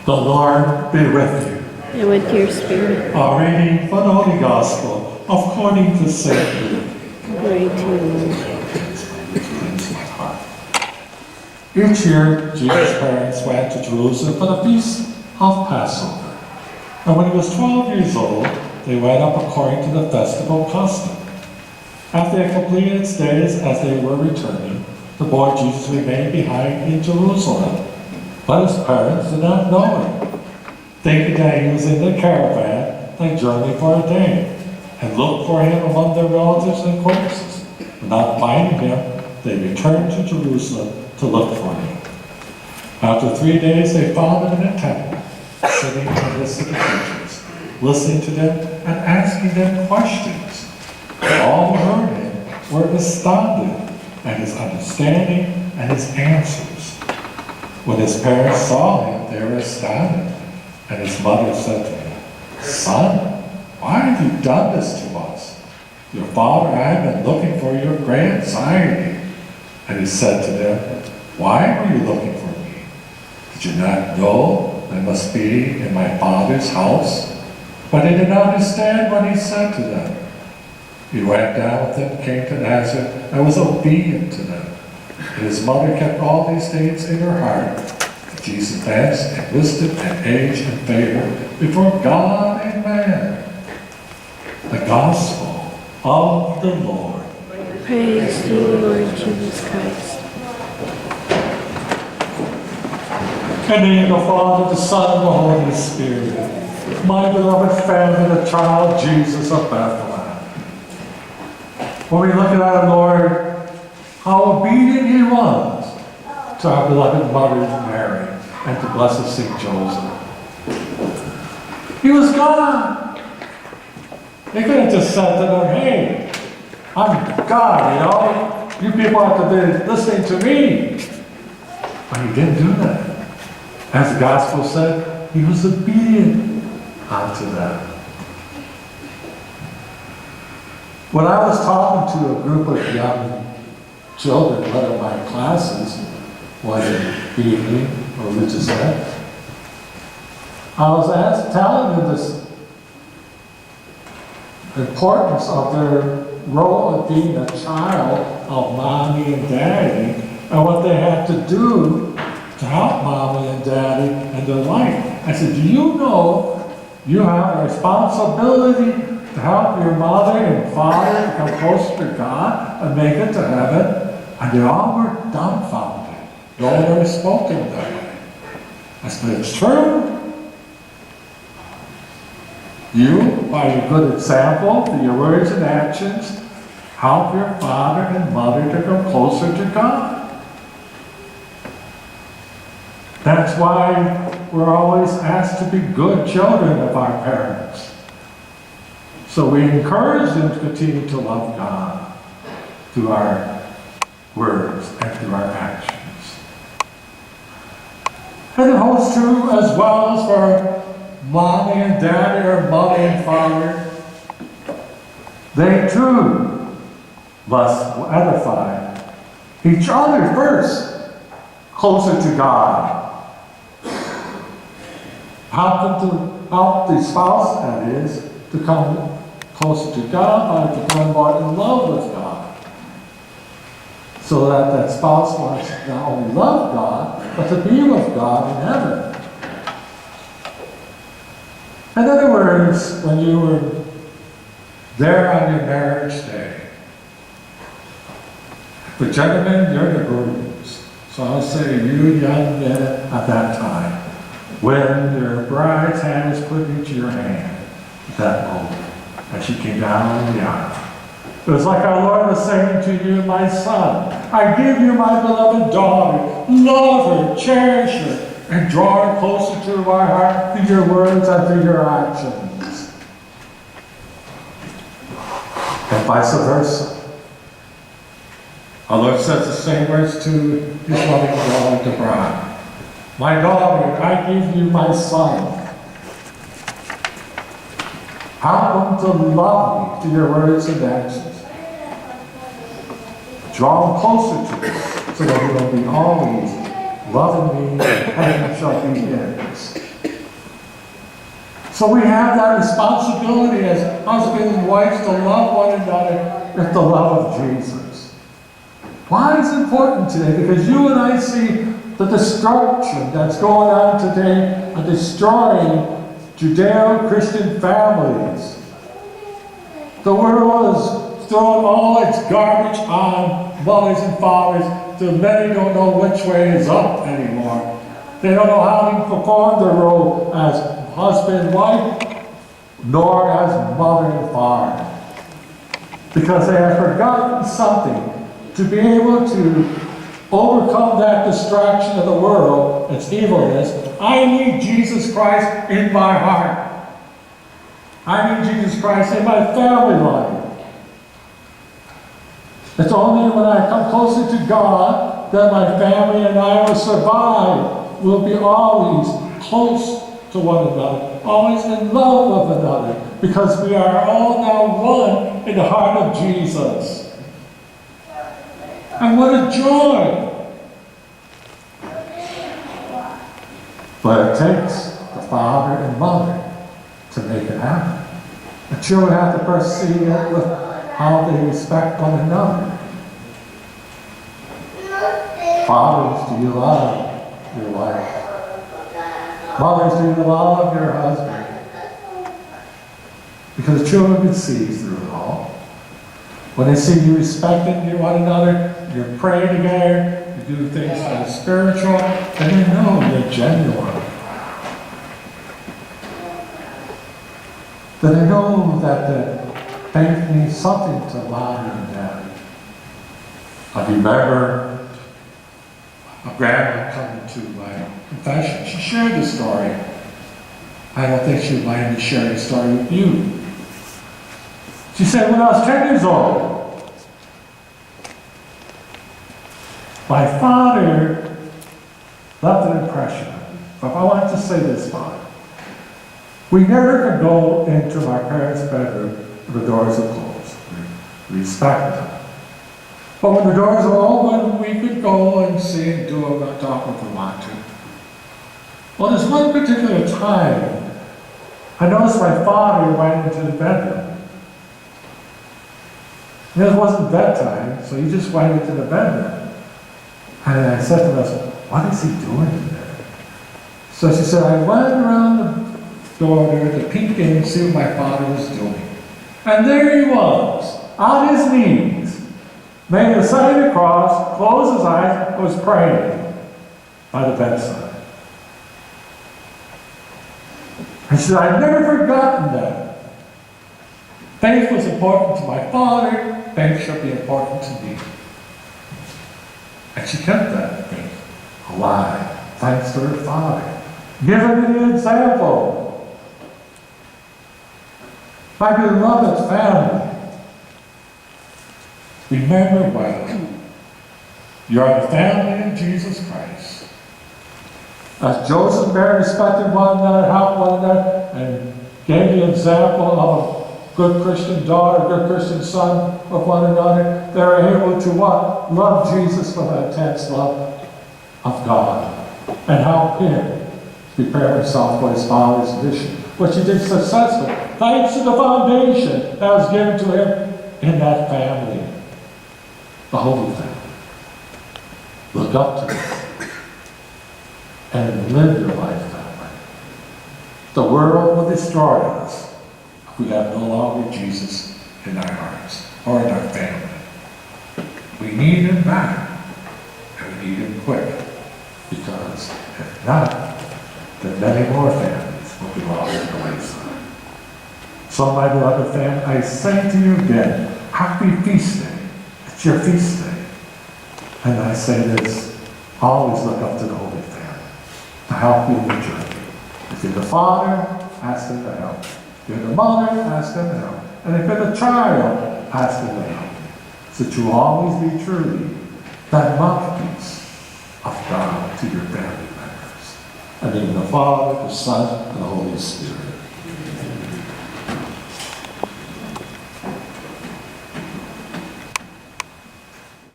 The Lord be with you. And with your spirit. A reading from the Holy Gospel according to St. Luke. Glory to you, Lord. Each year, Jesus' parents went to Jerusalem for the feast of Passover. And when he was 12 years old, they went up according to the festival custom. After they completed its days as they were returning, the boy Jesus remained behind in Jerusalem. But his parents did not know him, thinking that he was in the caravan, they journeyed for a day, and looked for him among their relatives and acquaintances. But not finding him, they returned to Jerusalem to look for him. After 3 days, they found him in the temple, sitting in the midst of the teachers, listening to them and asking them questions. All who heard him were astounded at his understanding and his answers. When his parents saw him, they were astounded, and his mother said to him, "Son, why have you done this to us? Your father and I have been looking for you with great anxiety." And he said to them, "Why were you looking for me? Did you not know I must be in my father's house?" But they did not understand what he said to them. He went down with them, came to Nazareth, and was obedient to them. And his mother kept all these things in her heart. And Jesus advanced in wisdom and age and favor before God and man. The Gospel of the Lord. Praise to you, Lord Jesus Christ. In the name of the Father, the Son, and the Holy Spirit. My beloved family, the child Jesus of Bethlehem. When we look at our Lord, how obedient he was to our beloved Mother Mary and to blessed Saint Joseph. He was God. He could have just said to them, "Hey, I'm God, you people have to be listening to me." But he didn't do that. As the Gospel said, he was obedient unto them. When I was talking to a group of young children, one of my classes, one evening, religious ed, I was telling them this importance of their role of being a child of mommy and daddy, and what they had to do to help mommy and daddy in their life. I said, do you know you have a responsibility to help your mother and father come closer to God and make it to heaven? And they all were dumbfounded. No one ever spoken that way. I said, it's true. You, by your good example, through your words and actions, help your father and mother to come closer to God. That's why we're always asked to be good children of our parents. So we encourage them to continue to love God through our words and through our actions. And it holds true as well as for mommy and daddy or mother and father. They too must edify each other first, closer to God. Help the spouse, that is, to come closer to God by becoming more in love with God. So that that spouse wants to not only love God, but to be with God in heaven. In other words, when you were there on your marriage day, the gentlemen, you're the grooms. So I'll say you young men at that time, when your bride's hand is put into your hand, at that moment, as she came down the aisle. It was like our Lord was saying to you, my son, I give you my beloved daughter. Love her, cherish her, and draw her closer to my heart through your words and through your actions. And vice versa. Our Lord says the same words to his loving daughter, the bride. My daughter, I give you my son. Help them to love me through your words and actions. Draw them closer to me so that you will be always loving me and you shall be his. So we have that responsibility as husbands and wives to love one another with the love of Jesus. Why is it important today? Because you and I see the destruction that's going on today of destroying Judeo-Christian families. The world is throwing all its garbage on mothers and fathers till many don't know which way is up anymore. They don't know how to perform their role as husband and wife, nor as mother and father. Because they have forgotten something to be able to overcome that distraction of the world, its evilness. I need Jesus Christ in my heart. I need Jesus Christ in my family life. It's only when I come closer to God that my family and I will survive. We'll be always close to one another, always in love with another, because we are all now one in the heart of Jesus. And what a joy! But it takes the father and mother to make it happen. The children have to first see it with how they respect one another. Fathers, do you love your wife? Mothers, do you love your husband? Because children can see through it all. When they see you respecting one another, you're praying together, you do things that are spiritual, and they know you're genuine. Then they know that the faith means something to mommy and daddy. I remember a grandma coming to my confession. She shared the story. I don't think she would mind me sharing the story with you. She said, when I was 10 years old, my father left an impression on me. But I want to say this, Father. We never could go into my parents' bedroom if the doors were closed. We respected them. But when the doors were open, we could go and see and do and talk if we want to. Well, there's one particular time, I noticed my father went into the bedroom. And it wasn't bedtime, so he just went into the bedroom. And I said to myself, what is he doing in there? So she said, I went around the door there to peek in and see what my father was doing. And there he was, on his knees, made a sign of the cross, closed his eyes, and was praying by the bedside. I said, I've never forgotten that. Faith was important to my father, faith should be important to me. And she kept that faith alive, thanks to her father. Giving the example. My beloved family, remember well, you are the family of Jesus Christ. As Joseph and Mary respected one another, helped one another, and gave the example of a good Christian daughter, a good Christian son of one another, they were able to what? Love Jesus with an intense love of God and help him prepare himself for his Father's mission, which he did successfully, thanks to the foundation that was given to him in that family, the Holy Family. Look up to him and live your life that way. The world will destroy us if we have no longer Jesus in our hearts or in our family. We need him back, and we need him quick, because if not, then many more families will be lost in the wayside. So, my beloved family, I say to you again, happy feast day. It's your feast day. And I say this, always look up to the Holy Family to help you in your journey. If you're the father, ask them to help. If you're the mother, ask them to help. And if you're the child, ask them to help. So that you will always be truly that mouthpiece of God to your family members. And in the Father, the Son, and the Holy Spirit.